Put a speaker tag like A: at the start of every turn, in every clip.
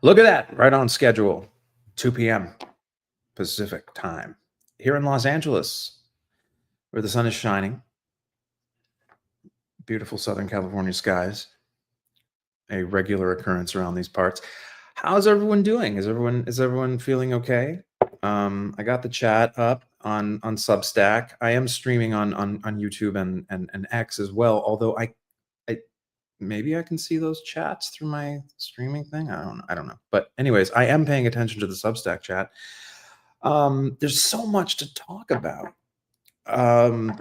A: Look at that, right on schedule, 2 p.m. Pacific time here in Los Angeles, where the sun is shining. Beautiful Southern California skies, a regular occurrence around these parts. How's everyone doing? Is everyone feeling okay? I got the chat up on Substack. I am streaming on YouTube and X as well. Although I maybe I can see those chats through my streaming thing. I don't know. But anyways, I am paying attention to the Substack chat. There's so much to talk about. Um,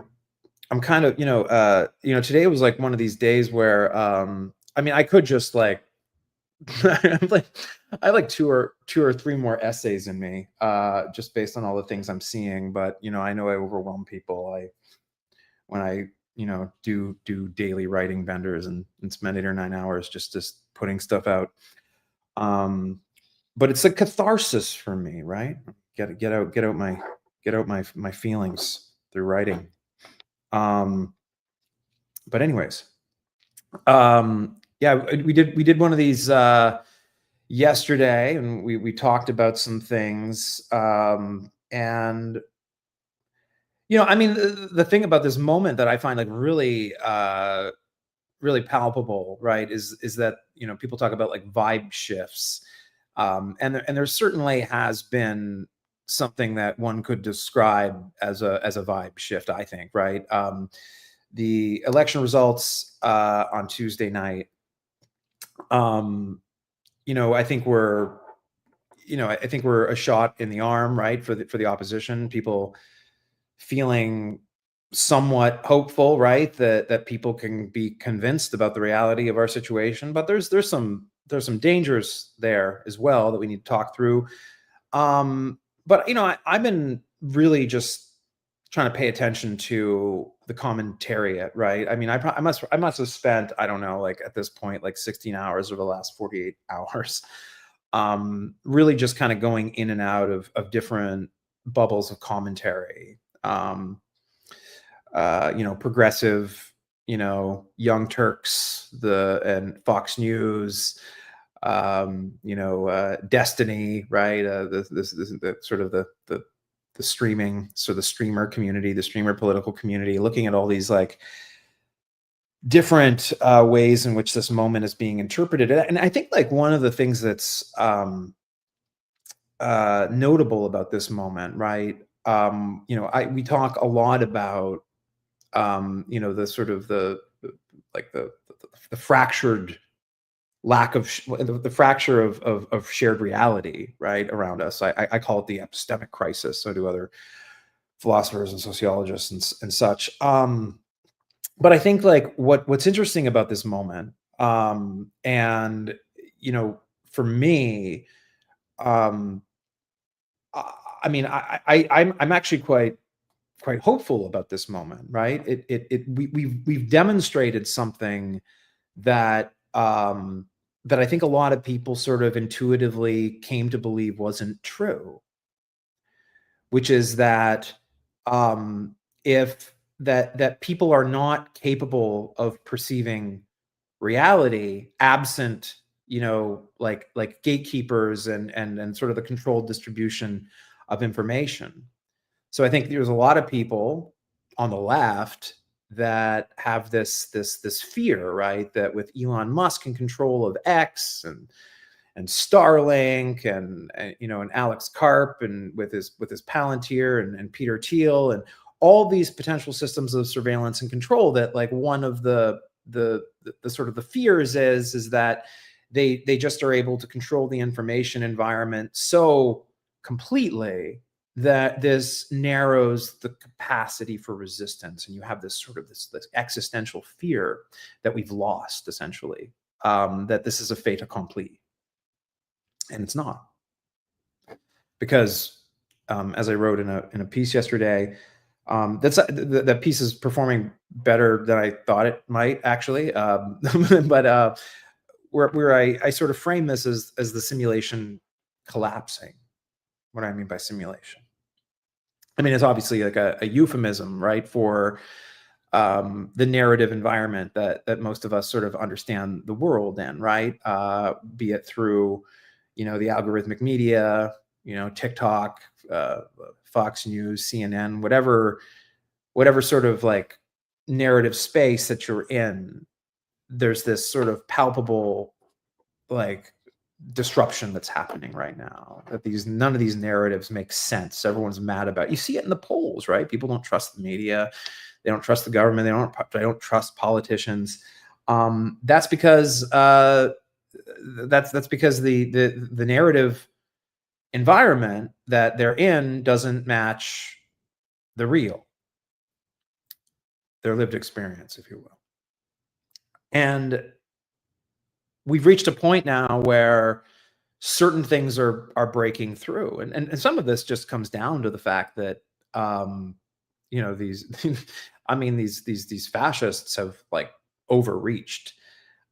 A: I'm kind of, today was like one of these days where, I mean, I could just like, I'm like, I have like two or three more essays in me, just based on all the things I'm seeing. But I know I overwhelm people. When I, do daily writing benders and spend 8 or 9 hours just putting stuff out. But it's a catharsis for me, right? Get out my feelings through writing. But anyways, yeah, we did one of these yesterday, and we talked about some things. And I mean, the thing about this moment that I find like really palpable, right, is that people talk about like vibe shifts, and there certainly has been something that one could describe as a vibe shift, I think, right? The election results on Tuesday night, um, I think we're a shot in the arm, right, for the opposition. People feeling somewhat hopeful, right, that people can be convinced about the reality of our situation. But there's some dangers there as well that we need to talk through. But I've been really just trying to pay attention to the commentariat, right? I mean, I must have spent, I don't know, like at this point, like 16 hours over the last 48 hours, really just kind of going in and out of different bubbles of commentary. Progressive, Young Turks, and Fox News, Destiny, right? The sort of the streaming, so the streamer community, the streamer political community, looking at all these like different ways in which this moment is being interpreted. And I think like one of the things that's notable about this moment, right? We talk a lot about the sort of like the fractured lack of the fracture of shared reality, right, around us. I call it the epistemic crisis. So do other philosophers and sociologists and such. But I think like what's interesting about this moment, and for me, um, I mean, I'm actually quite hopeful about this moment, right? We've demonstrated something that that I think a lot of people sort of intuitively came to believe wasn't true, which is that if that people are not capable of perceiving reality absent, like gatekeepers and sort of the controlled distribution of information. So I think there's a lot of people on the left that have this fear, right? That with Elon Musk in control of X and Starlink and Alex Karp and with his Palantir and Peter Thiel and all these potential systems of surveillance and control, that like one of the sort of the fears is that they just are able to control the information environment so completely that this narrows the capacity for resistance, and you have this sort of this existential fear that we've lost, essentially, that this is a fait accompli. And it's not, because as I wrote in a piece yesterday, that piece is performing better than I thought it might, actually. But where I sort of frame this as the simulation collapsing. What do I mean by simulation? I mean, it's obviously like a euphemism, right, for the narrative environment that most of us sort of understand the world in, right? Be it through, the algorithmic media, TikTok, Fox News, CNN, whatever sort of like narrative space that you're in, there's this sort of palpable like disruption that's happening right now, that none of these narratives make sense. Everyone's mad about it. You see it in the polls, right? People don't trust the media, they don't trust the government, they don't trust politicians. That's because that's because the narrative environment that they're in doesn't match the real, their lived experience, if you will. And we've reached a point now where certain things are breaking through, and some of this just comes down to the fact that these I mean these fascists have like overreached,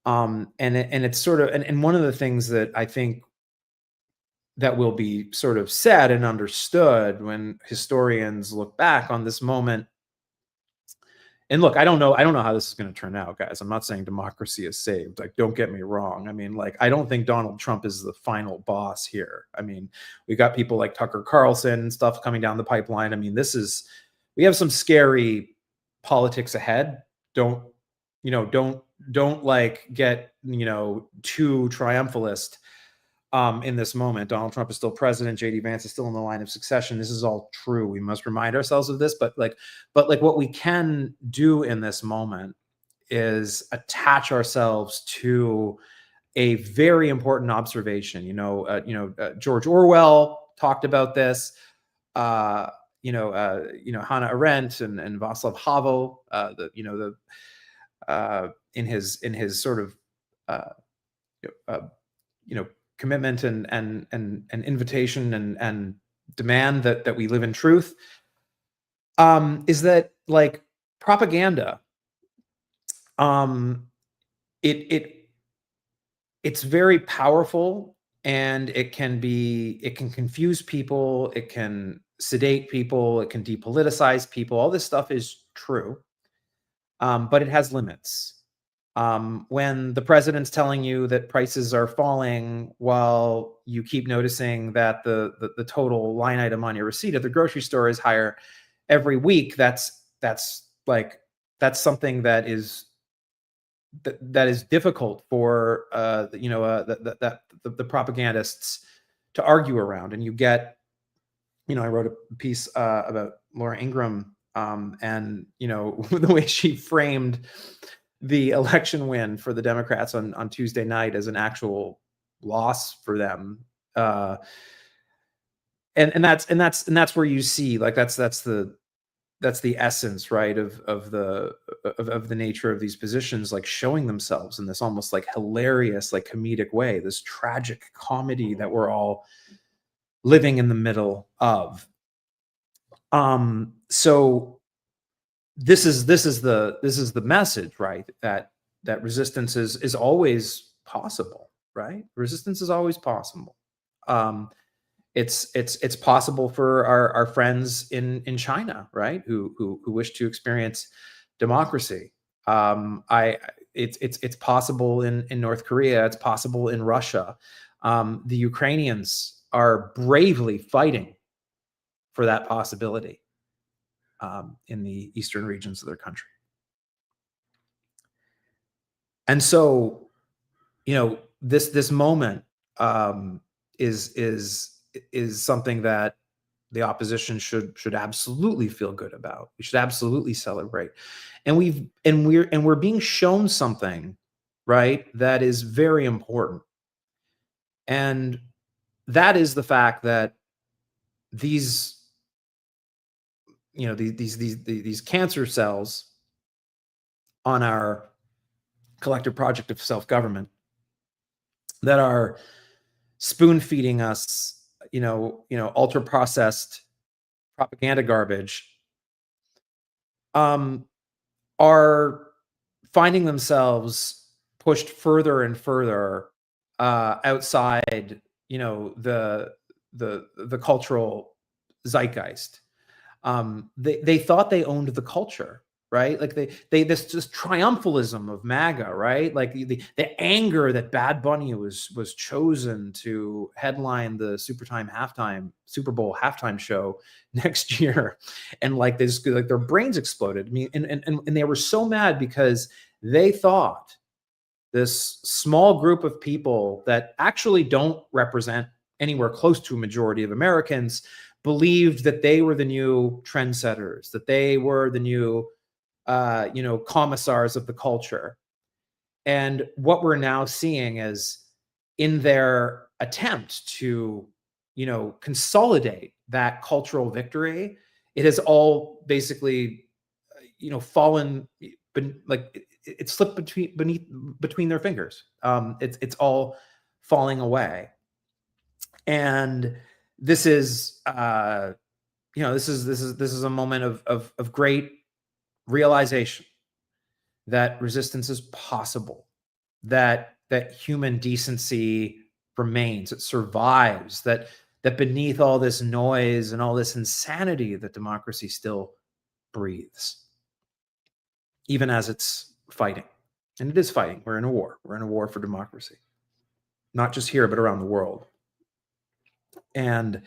A: and it's sort of, and one of the things that I think that will be sort of said and understood when historians look back on this moment. And look, I don't know how this is going to turn out, guys. I'm not saying democracy is saved. Like, don't get me wrong. I mean, like, I don't think Donald Trump is the final boss here. I mean, we got people like Tucker Carlson and stuff coming down the pipeline. I mean, we have some scary politics ahead. Don't like get, too triumphalist in this moment. Donald Trump is still president. JD Vance is still in the line of succession. This is all true. We must remind ourselves of this. But what we can do in this moment is attach ourselves to a very important observation. George Orwell talked about this. Hannah Arendt and Václav Havel. In his sort of commitment and invitation and demand that we live in truth, is that like propaganda, it's very powerful, and it can confuse people, it can sedate people, it can depoliticize people. All this stuff is true, but it has limits. When the president's telling you that prices are falling while you keep noticing that the total line item on your receipt at the grocery store is higher every week, that's something that is difficult for the propagandists to argue around. And you get, I wrote a piece about Laura Ingraham, and the way she framed the election win for the Democrats on Tuesday night as an actual loss for them, and that's where you see, like, that's the essence, right, of the nature of these positions, like showing themselves in this almost like hilarious, like comedic way, this tragic comedy that we're all living in the middle of. So this is the message, right? That resistance is always possible, right? Resistance is always possible. It's possible for our friends in China, right? Who wish to experience democracy. It's possible in North Korea. It's possible in Russia. The Ukrainians are bravely fighting for that possibility in the eastern regions of their country. And so, this moment is something that the opposition should absolutely feel good about. We should absolutely celebrate. And we're being shown something, right, that is very important. And that is the fact that these cancer cells on our collective project of self-government that are spoon feeding us, ultra processed propaganda garbage, are finding themselves pushed further and further outside, the cultural zeitgeist. They thought they owned the culture, right? Like this triumphalism of MAGA, right? Like the anger that Bad Bunny was chosen to headline the Super Bowl halftime show next year, and like this, like their brains exploded. I mean, and they were so mad because they thought this small group of people that actually don't represent anywhere close to a majority of Americans believed that they were the new trendsetters, that they were the new commissars of the culture. And what we're now seeing is, in their attempt to, consolidate that cultural victory, it has all basically, fallen, like it slipped between their fingers. It's all falling away, and this is, this is a moment of great realization that resistance is possible, that human decency remains, it survives, that beneath all this noise and all this insanity, that democracy still breathes, even as it's fighting. And it is fighting. We're in a war. We're in a war for democracy, not just here, but around the world. And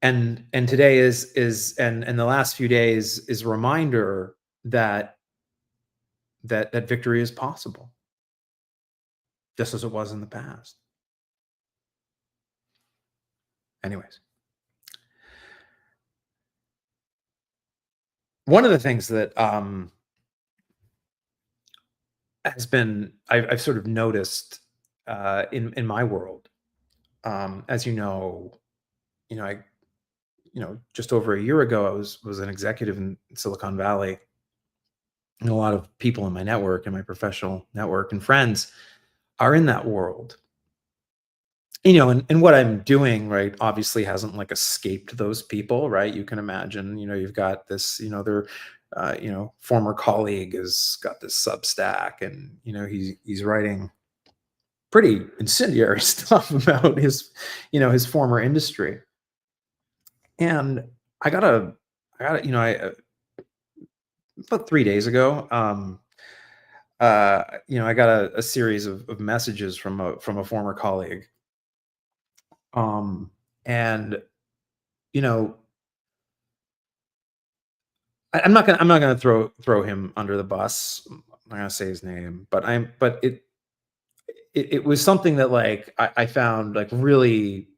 A: today and the last few days is a reminder that victory is possible, just as it was in the past. Anyways, one of the things that has been I've sort of noticed in my world, as I just over a year ago, I was an executive in Silicon Valley, and a lot of people in my network and my professional network and friends are in that world. And what I'm doing, right, obviously hasn't like escaped those people, right? You can imagine, you've got this, their, former colleague has got this Substack, and, he's writing pretty incendiary stuff about his former industry. And I about 3 days ago, I got a series of messages from a former colleague. And I'm not gonna throw him under the bus. I'm not gonna say his name, but it was something that, like, I found, like, really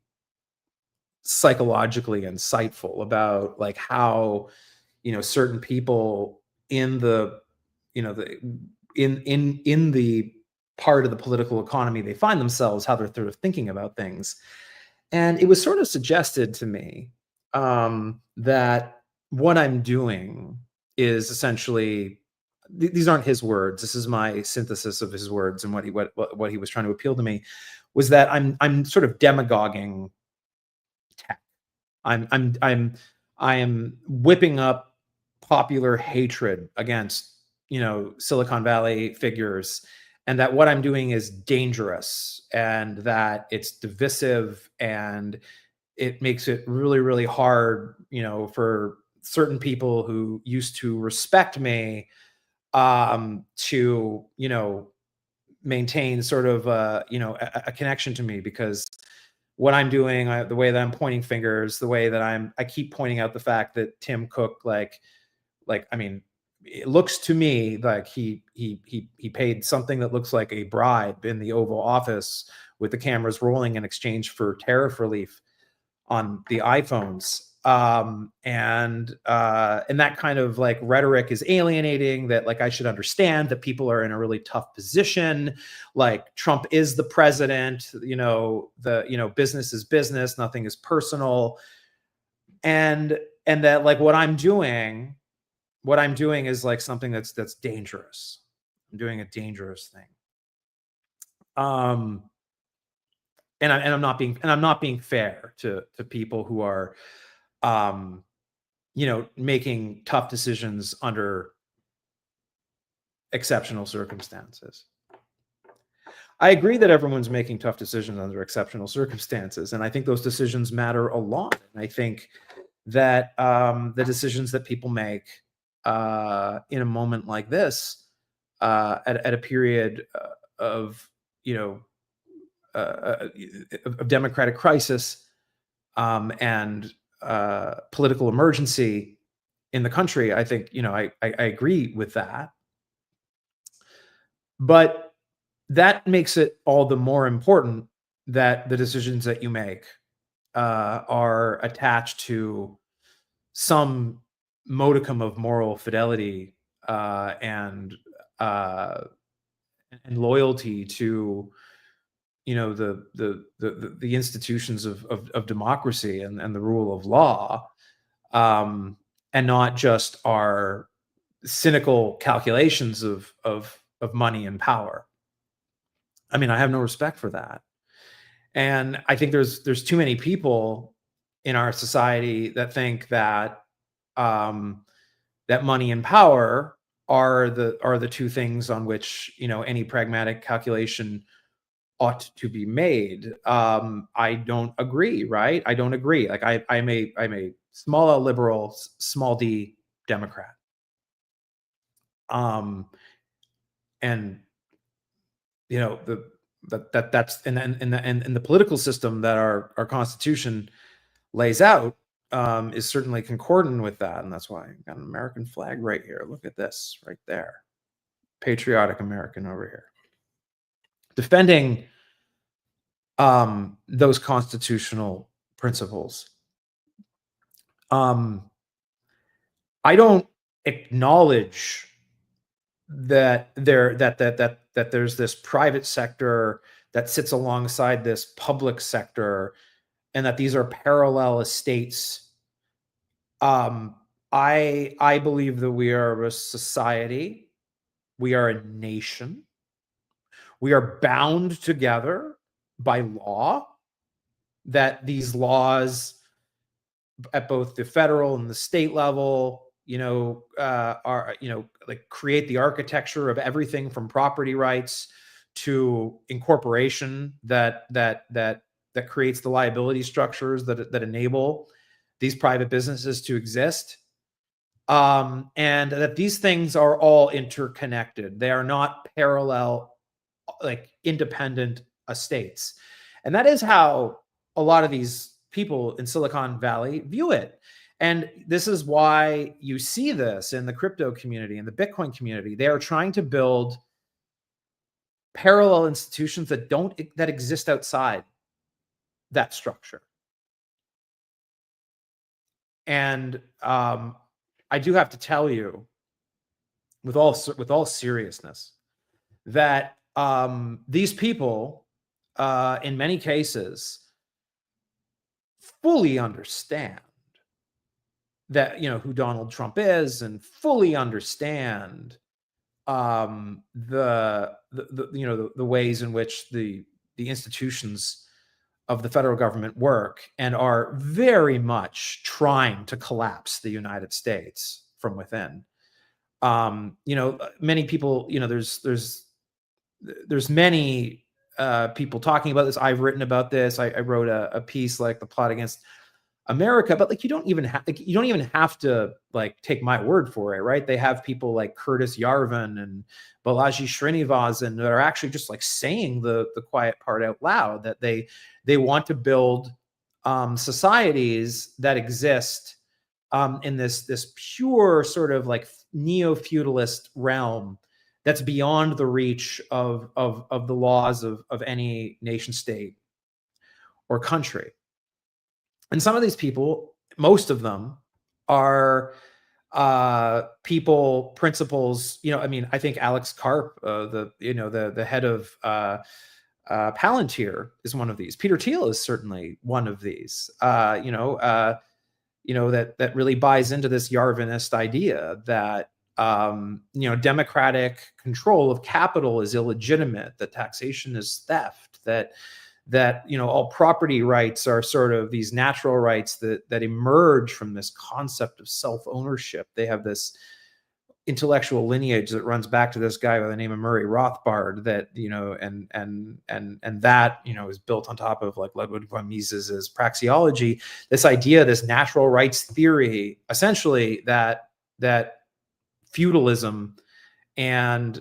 A: psychologically insightful about, like, how, certain people in the, the in the part of the political economy they find themselves, how they're sort of thinking about things. And it was sort of suggested to me, that what I'm doing is essentially, these aren't his words. This is my synthesis of his words, and what he was trying to appeal to me was that I'm sort of demagoguing tech. I am whipping up popular hatred against, Silicon Valley figures, and that what I'm doing is dangerous, and that it's divisive, and it makes it really, really hard, for certain people who used to respect me, to, maintain sort of a connection to me, because what I'm doing, the way that I'm pointing fingers, the way that I keep pointing out the fact that Tim Cook, I mean, it looks to me like he paid something that looks like a bribe in the Oval Office, with the cameras rolling, in exchange for tariff relief on the iPhones. And that kind of, like, rhetoric is alienating, that, like, I should understand that people are in a really tough position. Like, Trump is the president, business is business, nothing is personal. And that, like, what I'm doing is, like, something that's dangerous. I'm doing a dangerous thing. And I'm not being fair to people who are, making tough decisions under exceptional circumstances. I agree that everyone's making tough decisions under exceptional circumstances, and I think those decisions matter a lot. And I think that the decisions that people make in a moment like this, at a period of you know uh, of democratic crisis, and political emergency in the country. I think I agree with that, but that makes it all the more important that the decisions that you make are attached to some modicum of moral fidelity, uh, and loyalty to the institutions of democracy and the rule of law, and not just our cynical calculations of money and power. I mean, I have no respect for that. And I think there's too many people in our society that think that um, that money and power are the two things on which any pragmatic calculation ought to be made. I don't agree, right? I don't agree. Like I'm a small L liberal, small D Democrat. Um, and the that's and the political system that our Constitution lays out is certainly concordant with that, and that's why I got an American flag right here. Look at this right there, patriotic American over here, defending those constitutional principles. Um, I don't acknowledge that there's this private sector that sits alongside this public sector, and that these are parallel estates. I believe that we are a society, we are a nation, we are bound together by law, that these laws at both the federal and the state level, are, like create the architecture of everything from property rights to incorporation that creates the liability structures that enable these private businesses to exist. And that these things are all interconnected. They are not parallel, like independent estates. And that is how a lot of these people in Silicon Valley view it. And this is why you see this in the crypto community and the Bitcoin community. They are trying to build parallel institutions that exist outside that structure. And I do have to tell you, with all seriousness, that these people, in many cases, fully understand that who Donald Trump is, and fully understand the ways in which the institutions of the federal government work, and are very much trying to collapse the United States from within. Many people, there's many people talking about this. I've written about this. I wrote a piece, like, the plot against America, but like you don't even have to like take my word for it, right? They have people like Curtis Yarvin and Balaji Srinivasan that are actually just like saying the quiet part out loud, that they want to build societies that exist in this pure sort of like neo-feudalist realm that's beyond the reach of the laws of any nation state or country. And some of these people, most of them, are principals. I mean, I think Alex Karp, the head of Palantir, is one of these. Peter Thiel is certainly one of these. That really buys into this Yarvinist idea that democratic control of capital is illegitimate, that taxation is theft, that all property rights are sort of these natural rights that emerge from this concept of self-ownership. They have this intellectual lineage that runs back to this guy by the name of Murray Rothbard, that and that is built on top of like Ludwig von Mises's praxeology. This idea, this natural rights theory, essentially that feudalism and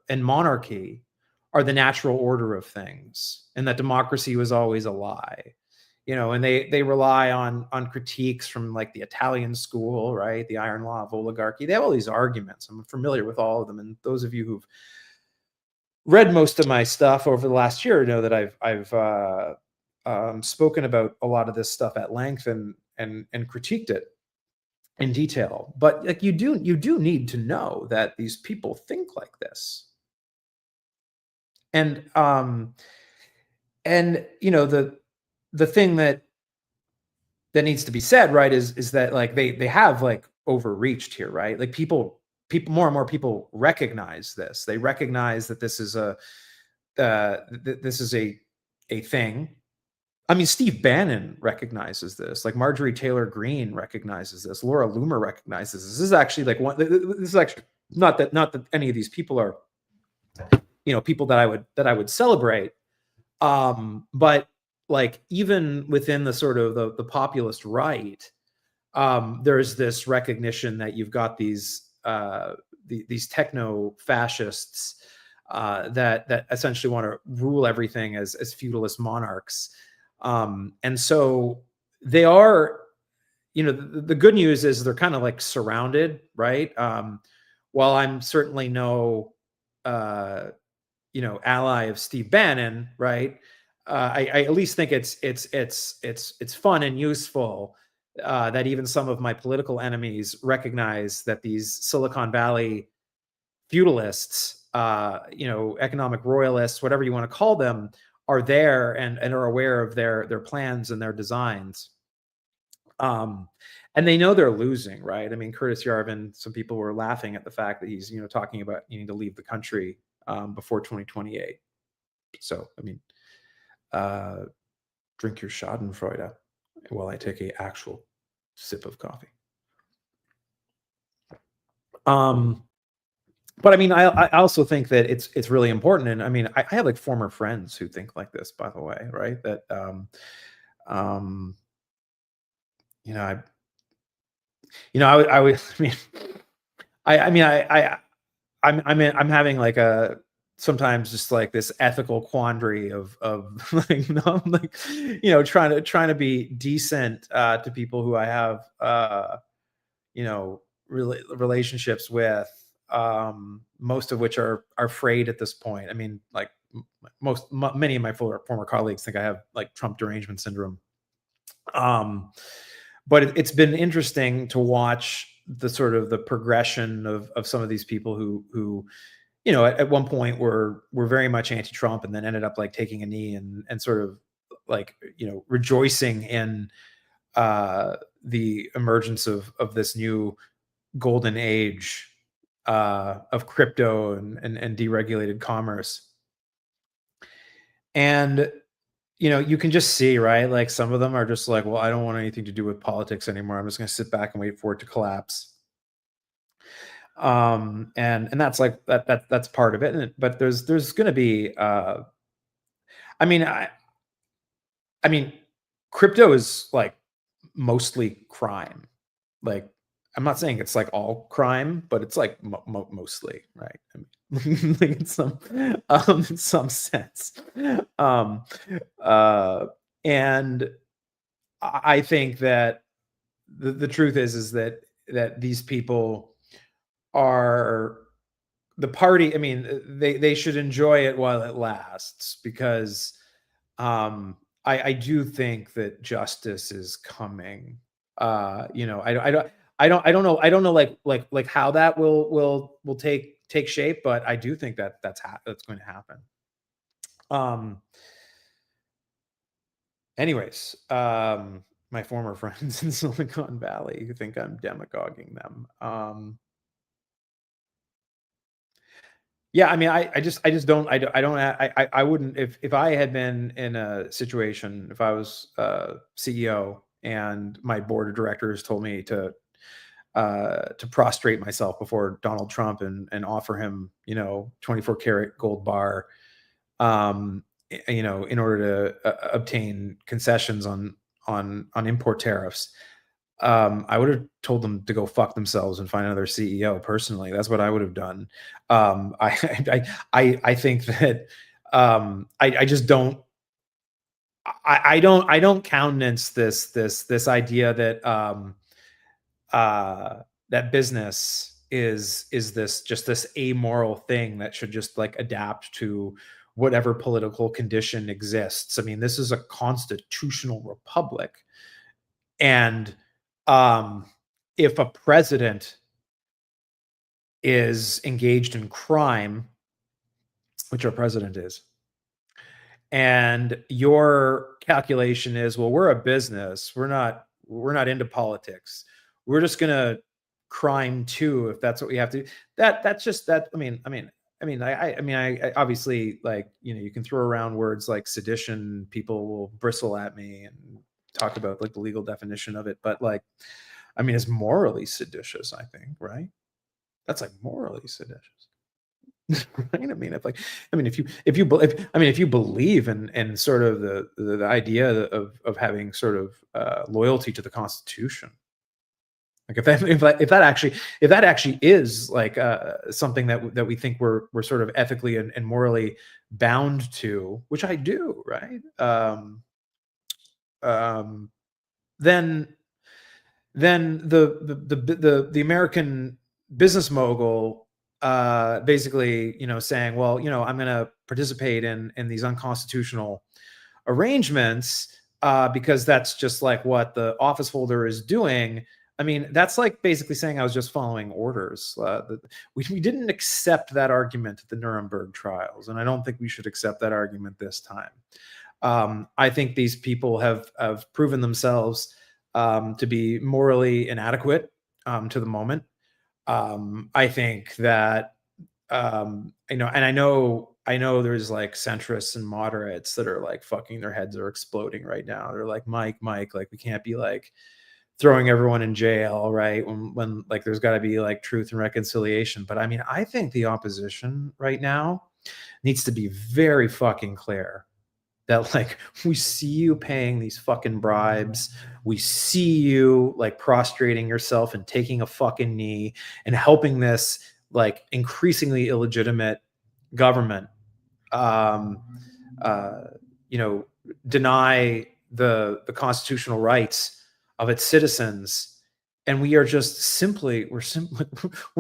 A: monarchy are the natural order of things, and that democracy was always a lie. And they rely on critiques from like the Italian school, right? The iron law of oligarchy. They have all these arguments. I'm familiar with all of them, and those of you who've read most of my stuff over the last year know that I've spoken about a lot of this stuff at length and critiqued it in detail. But like you do need to know that these people think like this. And the thing that needs to be said, right, is that like they have like overreached here, right? Like people more and more people recognize this. They recognize that this is a thing. I mean, Steve Bannon recognizes this. Like Marjorie Taylor Greene recognizes this. Laura Loomer recognizes this. This is actually like one. This is actually not that any of these people are, people that I would celebrate. But like even within the sort of the populist right, there's this recognition that you've got these techno fascists that essentially want to rule everything as feudalist monarchs. And so they are, the good news is they're kind of like surrounded, right? While I'm certainly no, ally of Steve Bannon, right? I at least think it's fun and useful that even some of my political enemies recognize that these Silicon Valley feudalists, economic royalists, whatever you want to call them, are there and are aware of their plans and their designs. And they know they're losing, right? I mean, Curtis Yarvin, some people were laughing at the fact that he's, talking about needing to leave the country before 2028. So, I mean, drink your Schadenfreude while I take a actual sip of coffee. But I mean, I also think that it's really important, and I mean, I have like former friends who think like this, by the way, right? That you know, I would, I mean, I'm having like a sometimes just like this ethical quandary of like, like trying to be decent to people who I have relationships with, most of which are frayed at this point. I mean, like many of my former colleagues think I have like Trump derangement syndrome. But it's been interesting to watch the sort of the progression of some of these people who at one point were very much anti-Trump and then ended up like taking a knee and sort of like rejoicing in the emergence of this new golden age of crypto and deregulated commerce. And you can just see, right? Like some of them are just like, well, I don't want anything to do with politics anymore. I'm just going to sit back and wait for it to collapse. And that's like that's part of it. But there's going to be, I mean, crypto is like mostly crime. Like, I'm not saying it's like all crime, but it's like mostly, right? I mean, like in some sense. And I think that the truth is that these people are the party. I mean, they should enjoy it while it lasts, because I do think that justice is coming. I don't know like how that will take shape, but I do think that that's going to happen. Anyways, my former friends in Silicon Valley who think I'm demagoguing them. Yeah, I mean, I just don't, I wouldn't, if I had been in a situation, if I was CEO and my board of directors told me to prostrate myself before Donald Trump and offer him, 24 karat gold bar, in order to obtain concessions on import tariffs. I would have told them to go fuck themselves and find another CEO personally. That's what I would have done. I I think that I just don't I don't countenance this idea that that business is this just this amoral thing that should just like adapt to whatever political condition exists. I mean, this is a constitutional republic, and um, if a president is engaged in crime, which our president is, and your calculation is, well, we're a business, we're not into politics, we're just gonna crime too if that's what we have to. That's just that. I obviously, like, you can throw around words like sedition, people will bristle at me and talk about like the legal definition of it, but like, I mean, it's morally seditious, I think, right? That's like morally seditious. Right? I mean, if like, I mean, if you believe in sort of the idea of having sort of loyalty to the Constitution, like if that actually is like something that we think we're sort of ethically and morally bound to, which I do, right? Um, then the American business mogul basically, saying, well, I'm going to participate in these unconstitutional arrangements because that's just like what the office holder is doing. I mean, that's like basically saying I was just following orders. We didn't accept that argument at the Nuremberg trials, and I don't think we should accept that argument this time. I think these people have proven themselves to be morally inadequate to the moment. I think that and I know there's like centrists and moderates that are like fucking their heads are exploding right now. They're like, Mike, like we can't be like throwing everyone in jail, right? When like there's got to be like truth and reconciliation. But I mean, I think the opposition right now needs to be very fucking clear that like we see you paying these fucking bribes, we see you like prostrating yourself and taking a fucking knee and helping this like increasingly illegitimate government um uh you know deny the constitutional rights of its citizens, and we are just simply we're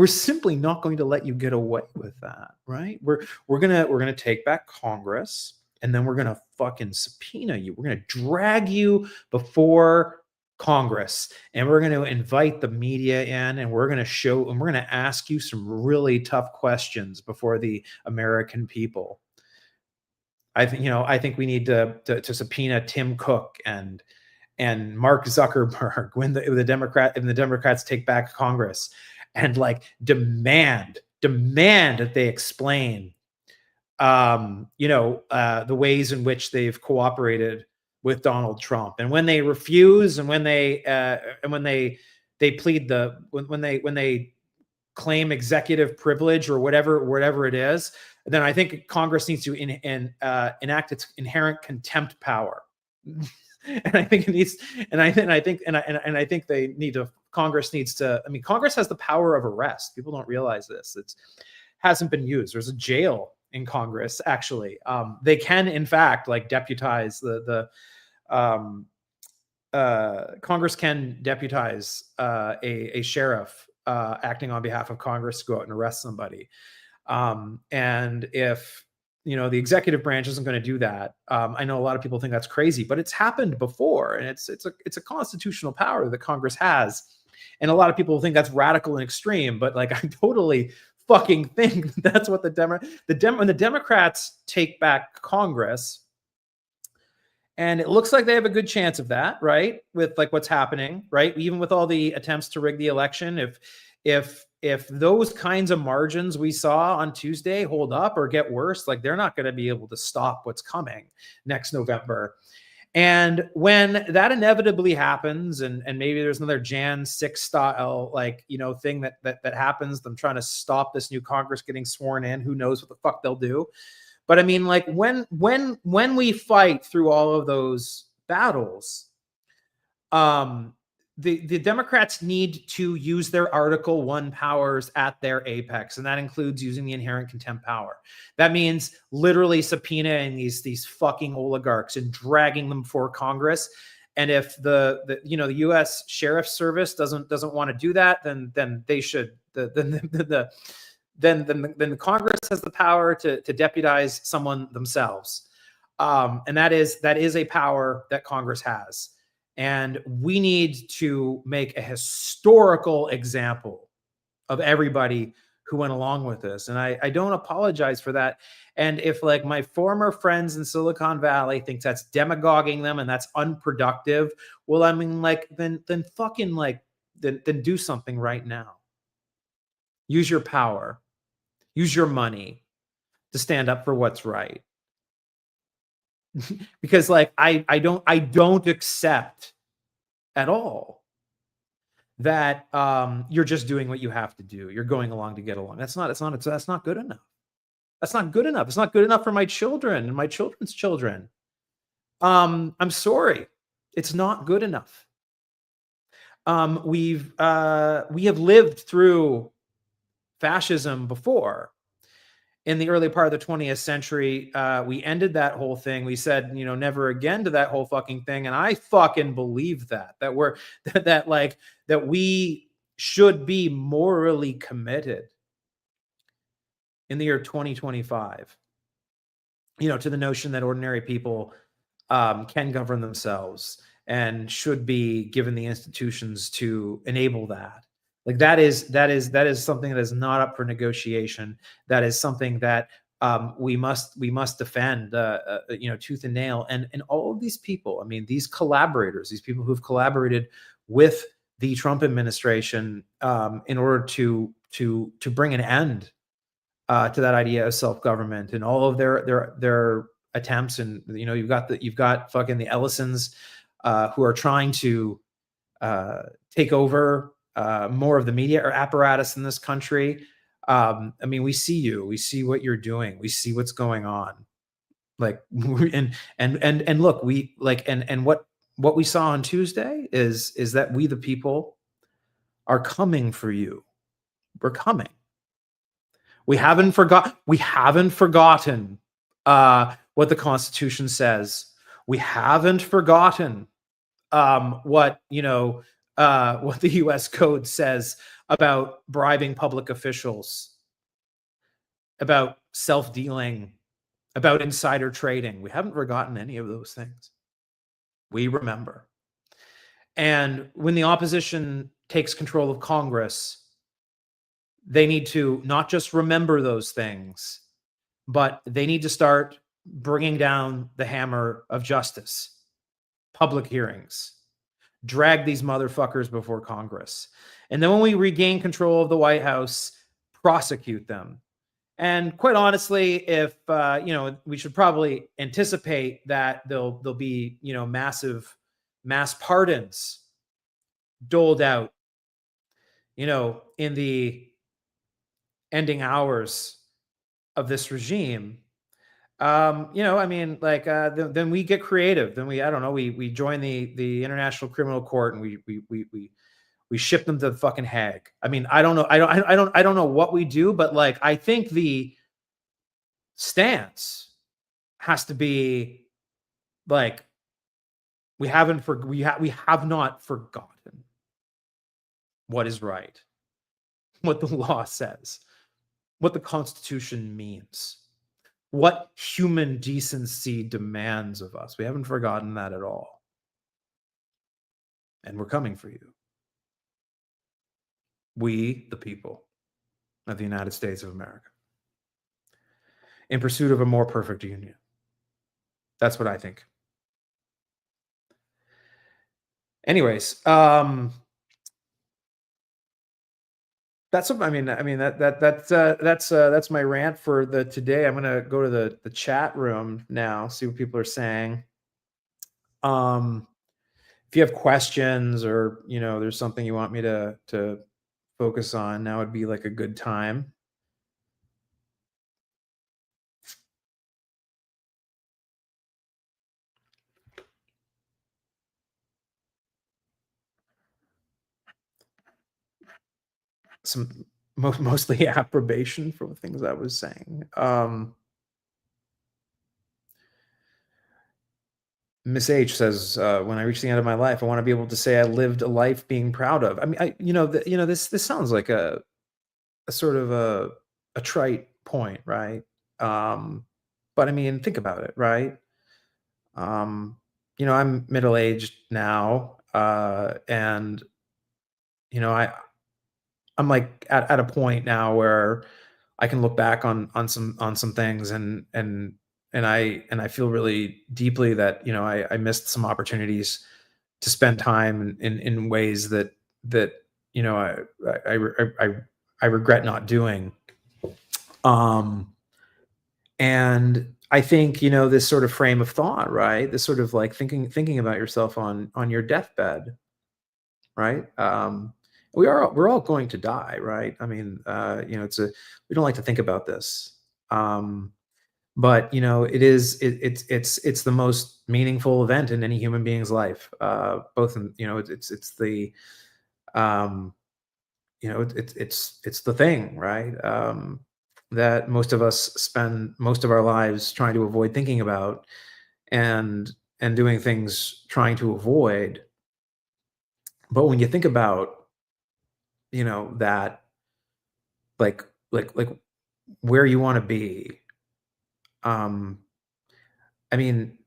A: simply not going to let you get away with that, right? We're gonna take back Congress, and then we're gonna fucking subpoena you. We're gonna drag you before Congress, and we're going to invite the media in, and we're going to ask you some really tough questions before the American people. I think we need to subpoena Tim Cook and Mark Zuckerberg when the Democrats take back Congress, and like demand that they explain the ways in which they've cooperated with Donald Trump. And when they refuse, and when they plead when they claim executive privilege or whatever it is, then I think Congress needs to enact its inherent contempt power. And I think it needs, and I think they need to. Congress needs to. I mean, Congress has the power of arrest. People don't realize this. It hasn't been used. There's a jail in Congress, actually. They can, in fact, like deputize Congress can deputize a sheriff acting on behalf of Congress to go out and arrest somebody. And if the executive branch isn't going to do that, I know a lot of people think that's crazy, but it's happened before, and it's a constitutional power that Congress has. And a lot of people think that's radical and extreme, but like I totally fucking think that's what when the Democrats take back Congress, and it looks like they have a good chance of that, right? With like what's happening, right? Even with all the attempts to rig the election, if those kinds of margins we saw on Tuesday hold up or get worse, like they're not going to be able to stop what's coming next November. And when that inevitably happens, and maybe there's another Jan 6 style thing that happens, them trying to stop this new Congress getting sworn in, who knows what the fuck they'll do. But I mean, like when we fight through all of those battles, the Democrats need to use their Article 1 powers at their apex, and that includes using the inherent contempt power. That means literally subpoenaing these fucking oligarchs and dragging them before Congress. And if the U.S. Sheriff's Service doesn't want to do that, then they should. Then the Congress has the power to deputize someone themselves, and that is a power that Congress has. And we need to make a historical example of everybody who went along with this. And I don't apologize for that. And if like my former friends in Silicon Valley think that's demagoguing them and that's unproductive, well, I mean, like, then fucking like, then do something right now. Use your power, use your money to stand up for what's right. Because like, I don't accept at all that you're just doing what you have to do. You're going along to get along. That's not good enough. That's not good enough. It's not good enough for my children and my children's children. I'm sorry. It's not good enough. We have lived through fascism before. In the early part of the 20th century, we ended that whole thing. We said, never again to that whole fucking thing. And I fucking believe that we should be morally committed in the year 2025, to the notion that ordinary people can govern themselves and should be given the institutions to enable that. Like that is something that is not up for negotiation. That is something that we must defend, tooth and nail. And all of these people, I mean, these collaborators, these people who've collaborated with the Trump administration in order to bring an end to that idea of self-government and all of their attempts. And you've got fucking the Ellisons who are trying to take over more of the media or apparatus in this country. I mean, we see you. We see what you're doing. We see what's going on. Like, and look, we like, and what we saw on Tuesday is that we the people are coming for you. We're coming. We haven't forgotten what the Constitution says. We haven't forgotten what the U.S. Code says about bribing public officials, about self-dealing, about insider trading. We haven't forgotten any of those things. We remember. And when the opposition takes control of Congress, they need to not just remember those things, but they need to start bringing down the hammer of justice, public hearings, drag these motherfuckers before Congress. And then when we regain control of the White House, prosecute them. And quite honestly, if we should probably anticipate that there'll be mass pardons doled out, in the ending hours of this regime. I mean, like, then we get creative. Then we join the International Criminal Court and we ship them to the fucking Hague. I mean, I don't know what we do, but like, I think the stance has to be like, we have not forgotten what is right, what the law says, what the Constitution means, what human decency demands of us. We haven't forgotten that at all. And we're coming for you. We, the people of the United States of America, in pursuit of a more perfect union. That's what I think. Anyways, that's what I mean. That's my rant for the today. I'm gonna go to the chat room now, see what people are saying. If you have questions or there's something you want me to focus on, now would be like a good time. some mostly approbation for the things I was saying. Miss H says, "When I reach the end of my life, I want to be able to say I lived a life being proud of." I mean, this sounds like a sort of a trite point, right? But I mean, think about it, right? Um, I'm middle aged now, and you know, I I'm like at a point now where I can look back on some things, and I feel really deeply that I missed some opportunities to spend time in ways that you know I I I, I I regret not doing. Um, and I think this sort of frame of thought, right? This sort of like thinking about yourself on your deathbed, right? We're all going to die, right? I mean, we don't like to think about this. Um, but it's the most meaningful event in any human being's life. Both in it's the um, it's the thing, right? That most of us spend most of our lives trying to avoid thinking about, and doing things trying to avoid. But when you think about that, like like where you want to be, um I mean,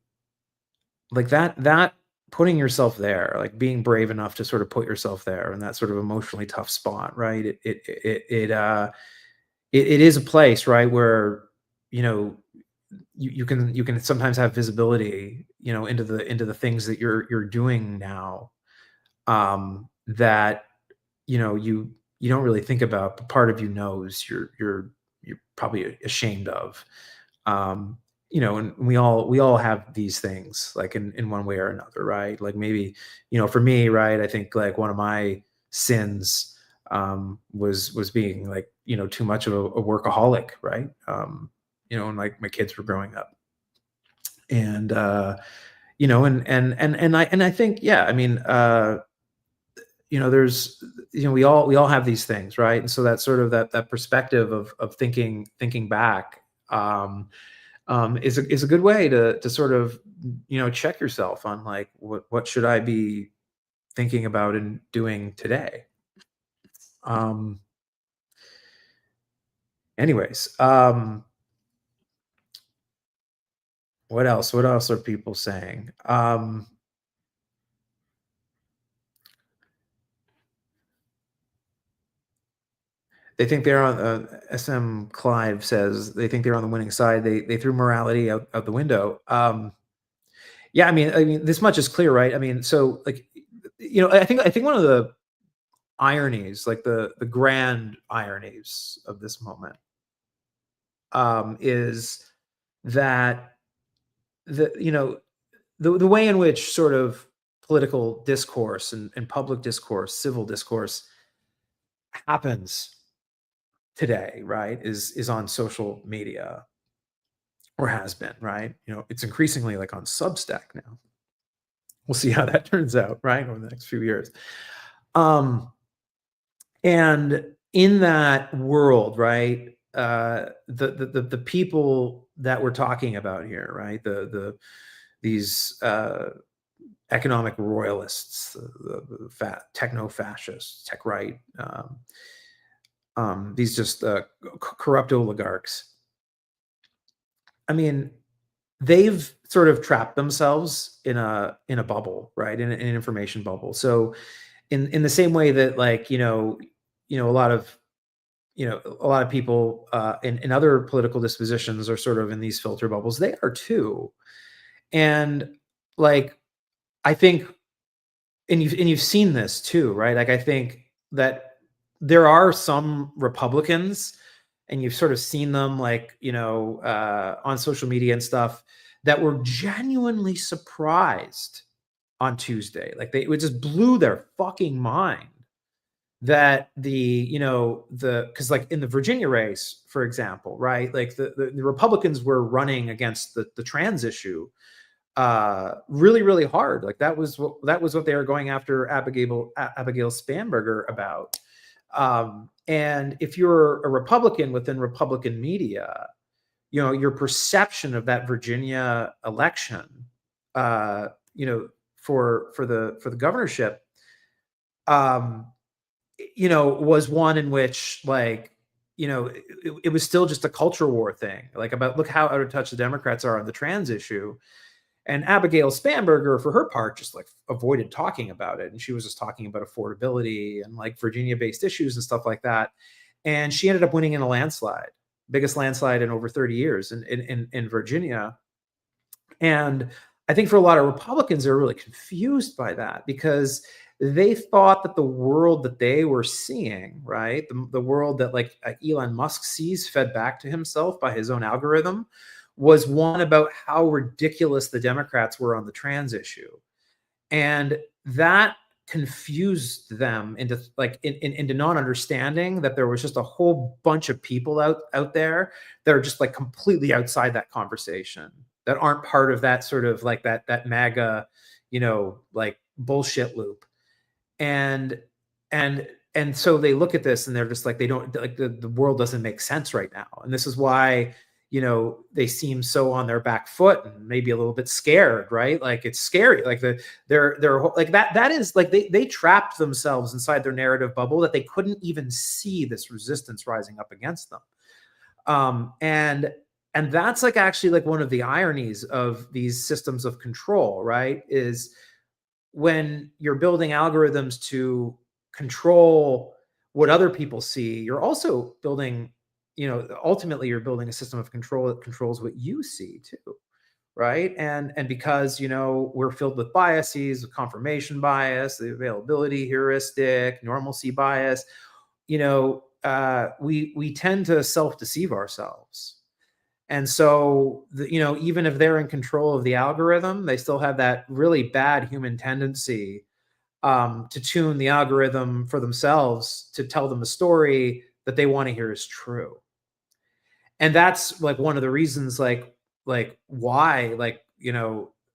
A: like that putting yourself there, like being brave enough to sort of put yourself there in that sort of emotionally tough spot, right? It is a place, right, where you know you can sometimes have visibility, into the things that you're doing now, that you don't really think about, but part of you knows you're probably ashamed of. Um, and we all have these things, like in one way or another, right? Like maybe, for me, right, I think like one of my sins was being like, too much of a workaholic, right? When like my kids were growing up. And and I think, yeah, I mean, there's we all have these things, right? And so that sort of that perspective of thinking back, is a good way to sort of check yourself on like what should I be thinking about and doing today. um Anyways, what else are people saying? They think they're on, SM Clive says they think they're on the winning side. They threw morality out the window. Yeah, I mean, this much is clear, right? I mean, so like, I think one of the ironies, like the grand ironies of this moment, is that the way in which sort of political discourse and public discourse, civil discourse happens today, right, is on social media, or has been, right? It's increasingly like on Substack now. We'll see how that turns out, right, over the next few years. Um, and in that world, right, the people that we're talking about here, right, these economic royalists, the techno fascists, tech right, these just corrupt oligarchs. I mean, they've sort of trapped themselves in a bubble, right? In an information bubble. So in the same way that, like, a lot of people in other political dispositions are sort of in these filter bubbles, they are too. And like, I think, and you've seen this too, right? Like, I think that there are some Republicans, and you've sort of seen them, like, on social media and stuff, that were genuinely surprised on Tuesday. Like, it just blew their fucking mind that because, like, in the Virginia race, for example, right? Like, the Republicans were running against the trans issue really, really hard. Like, that was what they were going after Abigail Spanberger about. And if you're a Republican within Republican media, your perception of that Virginia election, uh, you know, for the governorship, um, was one in which, like, it was still just a culture war thing, like, about look how out of touch the Democrats are on the trans issue. And Abigail Spanberger, for her part, just like avoided talking about it. And she was just talking about affordability and like Virginia based issues and stuff like that. And she ended up winning in a landslide, biggest landslide in over 30 years in Virginia. And I think for a lot of Republicans, they're really confused by that because they thought that the world that they were seeing, right, the world that like Elon Musk sees fed back to himself by his own algorithm, was one about how ridiculous the Democrats were on the trans issue. And that confused them into like into not understanding that there was just a whole bunch of people out there that are just like completely outside that conversation, that aren't part of that sort of like that MAGA, like bullshit loop. And and so they look at this and they're just like, they don't like, the world doesn't make sense right now. And this is why, they seem so on their back foot and maybe a little bit scared, right? Like it's scary. Like they're like that is like they trapped themselves inside their narrative bubble that they couldn't even see this resistance rising up against them. And that's like actually like one of the ironies of these systems of control, right? Is when you're building algorithms to control what other people see, you're also building, ultimately you're building a system of control that controls what you see too, right? And because we're filled with biases, confirmation bias, the availability heuristic, normalcy bias, we tend to self-deceive ourselves. And so, even if they're in control of the algorithm, they still have that really bad human tendency to tune the algorithm for themselves to tell them a story that they want to hear is true. And that's like one of the reasons, like why, like,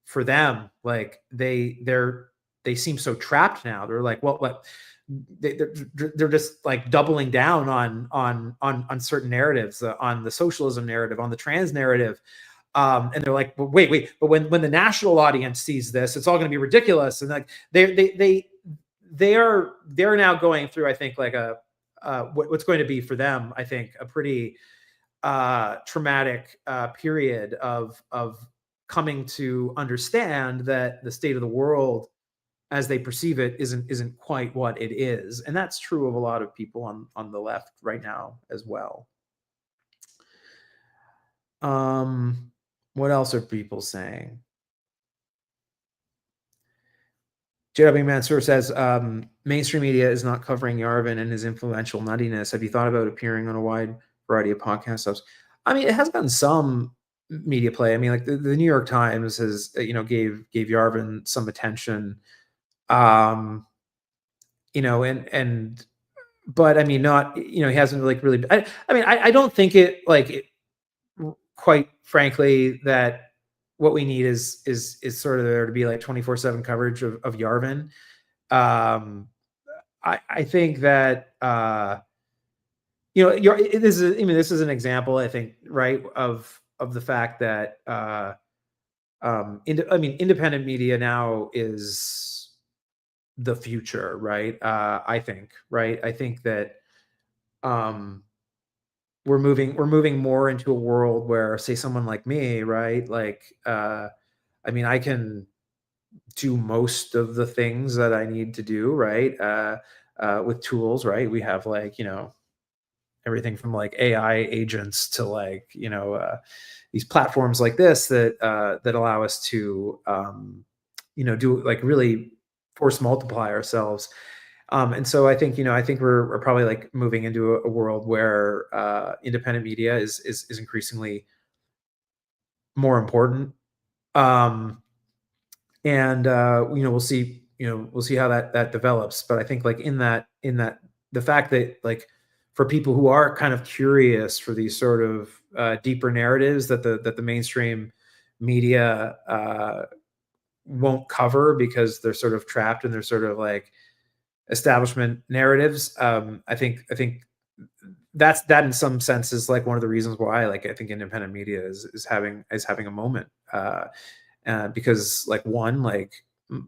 A: for them, like they seem so trapped now. They're like, well, what? They're just like doubling down on certain narratives, on the socialism narrative, on the trans narrative, and they're like, well, wait, but when the national audience sees this, it's all going to be ridiculous. And like they're now going through, I think, like what's going to be for them, I think, a pretty traumatic period of coming to understand that the state of the world as they perceive it isn't quite what it is. And that's true of a lot of people on the left right now as well. What else are people saying? JW Mansour says, mainstream media is not covering Yarvin and his influential nuttiness. Have you thought about appearing on a wide variety of podcast stuff? I mean, it has gotten some media play. I mean, like the New York Times has, gave Yarvin some attention. But I mean, not, he hasn't really, I mean, I don't think quite frankly, that what we need is sort of there to be like 24/7 coverage of Yarvin. I think that, this is an example, I think, right, of the fact that, independent media now is the future, right? I think, right? I think that we're moving more into a world where, say, someone like me, right? Like, I can do most of the things that I need to do, right? With tools, right? We have like, everything from like AI agents to like, these platforms like this that allow us to, do like really force multiply ourselves. And so I think, we're probably like moving into a world where independent media is increasingly more important. And we'll see, how that develops. But I think like in that the fact that like for people who are kind of curious for these sort of deeper narratives that the mainstream media won't cover because they're sort of trapped and they're sort of like establishment narratives. I think that in some sense is like one of the reasons why like I think independent media is having a moment. Because like one like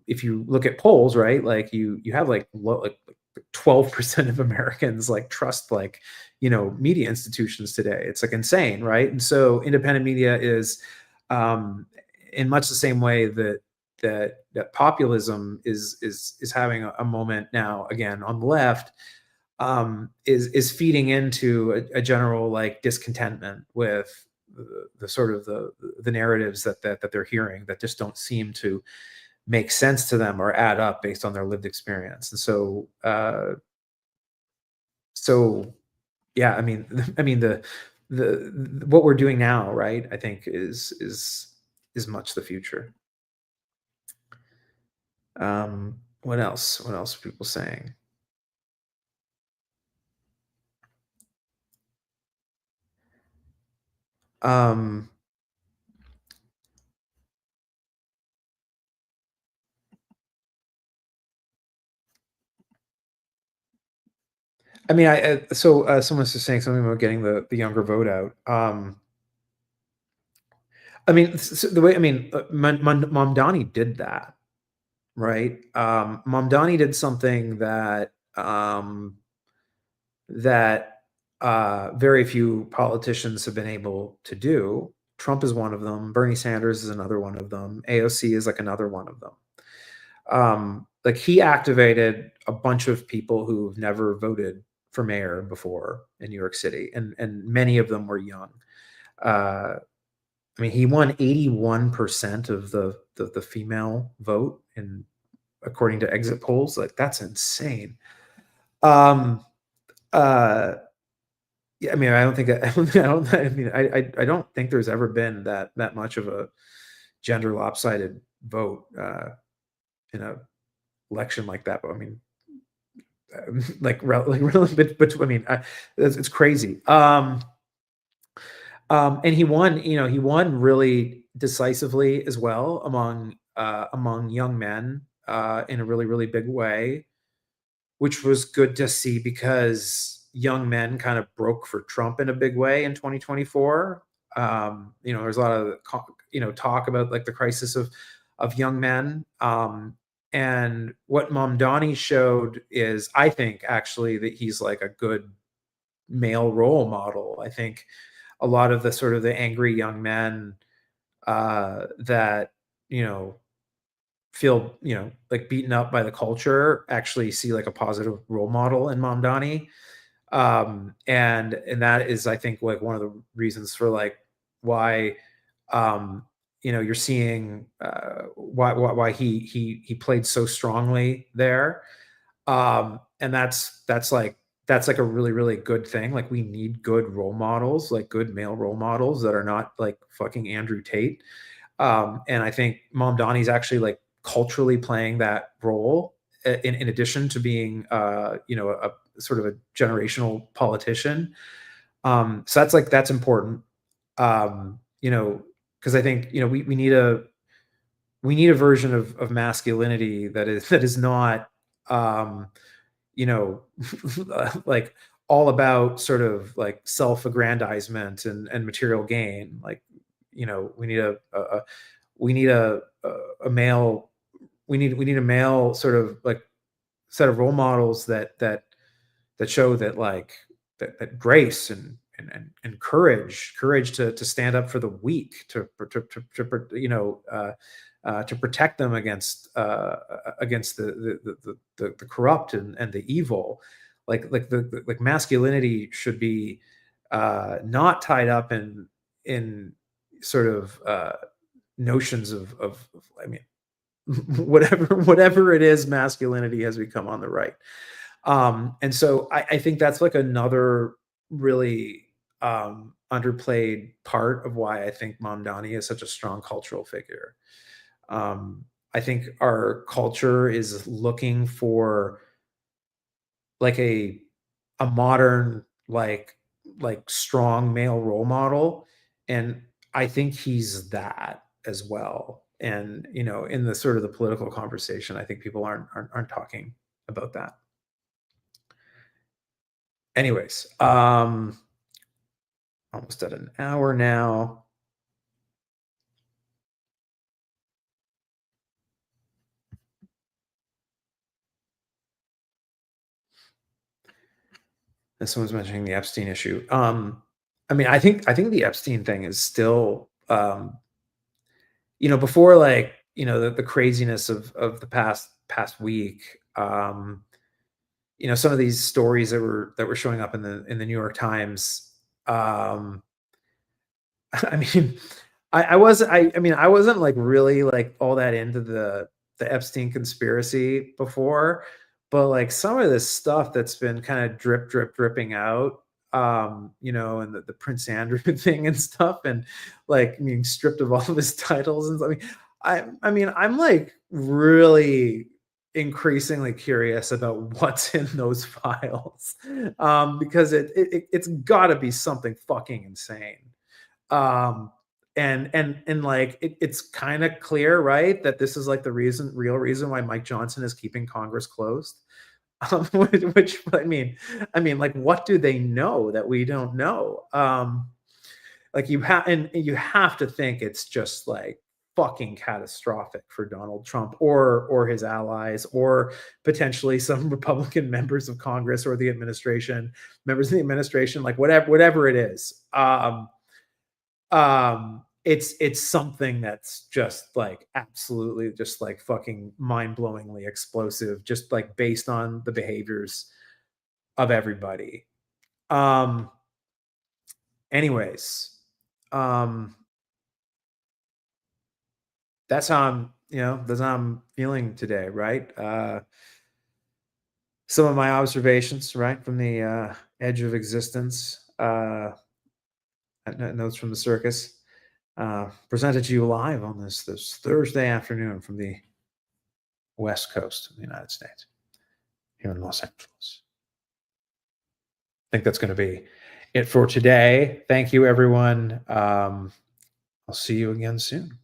A: if you look at polls, right, like you have like 12% of Americans like trust like media institutions today. It's like insane, right? And so independent media is um in much the same way that populism is having a moment now again on the left, is feeding into a general like discontentment with the sort of the narratives that they're hearing that just don't seem to make sense to them or add up based on their lived experience. And so yeah, I mean, I mean what we're doing now, right? I think is much the future. What else? What else are people saying? Um, I mean, someone's just saying something about getting the younger vote out. I mean, the way I mean, Mamdani did that, right? Mamdani did something that very few politicians have been able to do. Trump is one of them. Bernie Sanders is another one of them. AOC is like another one of them. Like he activated a bunch of people who've never voted for mayor before in New York City, and many of them were young. Uh, I mean, he won 81% of the female vote, in according to exit polls. Like that's insane. Um, uh, yeah, I mean, I don't think I don't, I don't. I mean, I don't think there's ever been that much of a gender lopsided vote in a election like that. But I mean, but I mean, it's crazy. And he won. He won really decisively as well among young men in a really really big way, which was good to see because young men kind of broke for Trump in a big way in 2024. There's a lot of talk about like the crisis of young men. And what Mamdani showed is, I think, actually that he's like a good male role model. I think a lot of the sort of the angry young men that you know feel like beaten up by the culture actually see like a positive role model in Mamdani. And that is, I think, like one of the reasons for like why you're seeing why he played so strongly there. And that's like a really really good thing. Like we need good role models, like good male role models that are not like fucking Andrew Tate. And I think Mom Donnie's actually like culturally playing that role in addition to being a sort of a generational politician. So that's important. Because I think we need a version of masculinity that is not um, you know like all about sort of like self-aggrandizement and material gain. Like we need we need a male we need a male sort of like set of role models that show that like that grace and courage to stand up for the weak, to protect them against the corrupt and the evil. Like masculinity should be not tied up in sort of notions of I mean whatever it is masculinity has become on the right. And so I think that's like another really underplayed part of why I think Mamdani is such a strong cultural figure. um, I think our culture is looking for like a modern like strong male role model, and I think he's that as well. And in the sort of the political conversation, I think people aren't talking about that. Anyways, almost at an hour now. And someone's mentioning the Epstein issue. I mean, I think the Epstein thing is still, before, like, the craziness of the past week. Some of these stories that were showing up in the New York Times. Um, I mean, I wasn't like really like all that into the Epstein conspiracy before, but like some of this stuff that's been kind of dripping out, and the Prince Andrew thing and stuff, and like being stripped of all of his titles, and I mean, I'm like really increasingly curious about what's in those files, because it's got to be something fucking insane. um and like it's kind of clear, right, that this is like the real reason why Mike Johnson is keeping Congress closed. Which I mean, like, what do they know that we don't know? Like, you have to think it's just like fucking catastrophic for Donald Trump or his allies, or potentially some Republican members of Congress, or the administration, members of the administration, like whatever it is. It's something that's just like absolutely just like fucking mind-blowingly explosive, just like based on the behaviors of everybody. Um, anyways, um, that's how I'm feeling today, right? Some of my observations, right, from the edge of existence, notes from the circus, presented to you live on this Thursday afternoon from the West Coast of the United States, here in Los Angeles. I think that's going to be it for today. Thank you, everyone. I'll see you again soon.